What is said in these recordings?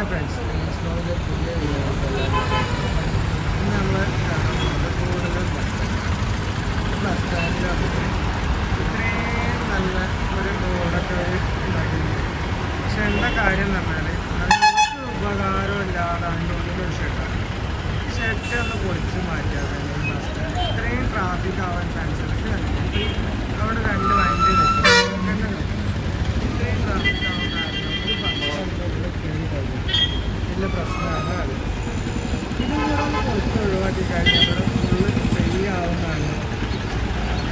Friends, സ്ലോയിലെ പുതിയ നമ്മൾ കൂടുതൽ ബസ് സ്റ്റാൻഡിലാണ്. ഇത്രയും നല്ല ഒരു റോഡൊക്കെ ഉണ്ടാക്കിയിട്ടുണ്ട്. പക്ഷെ എന്താ കാര്യം എന്ന് പറഞ്ഞാൽ നമുക്ക് ഉപകാരം ഇല്ലാതെ അതിൻ്റെ ഉള്ളിലൊരു ഷെഡാണ്. ഈ ഷെഡ് ഒന്ന് പൊളിച്ച് മാറ്റിയാൽ ബസ് സ്റ്റാൻഡ് ഇത്രയും ട്രാഫിക് ആവാൻ ചാൻസ് ഉണ്ട്. അവിടെ 2 വണ്ടി നിൽക്കും. ഇത്രയും ട്രാഫിക് ആവാൻ കാരണം ഒരു ബസ് വലിയ പ്രശ്നമാണ്. അത് ഇതും കൂടെ ഒന്ന് പൊളിച്ച് ഒഴിവാക്കി കഴിഞ്ഞാൽ ഇവിടെ ഫുള്ള് ഫ്രീ ആവുന്നതാണ്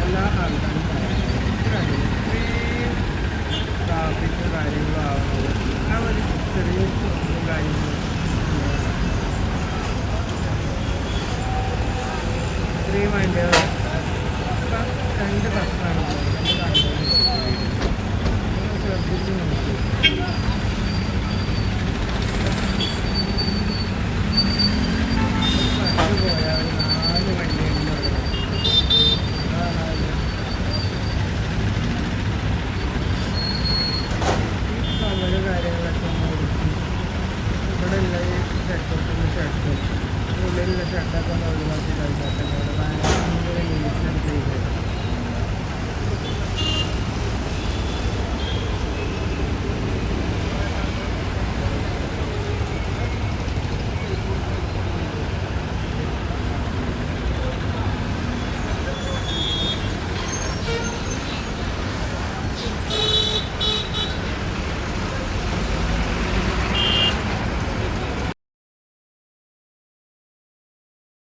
എല്ലാ ആൾക്കാരും പറയുന്നത്. ഇത്രയും ട്രാഫിക്കും കാര്യങ്ങളും ആവുന്നത് ആ ഒരു ചെറിയ കാര്യങ്ങളും ഇത്രയും അതിൻ്റെ 2 ബസ്സാണ് ശ്രദ്ധിച്ച് നോക്കി. ബസ് പോയാൽ 4 വണ്ടിയുണ്ട്. ഈ സമര കാര്യങ്ങളൊക്കെ ഒന്ന് ഒതുക്കി ഇവിടെ ഉള്ള ഈ ഷെഡും ഉള്ളിലുള്ള ഷെഡൊക്കെ ഒന്ന്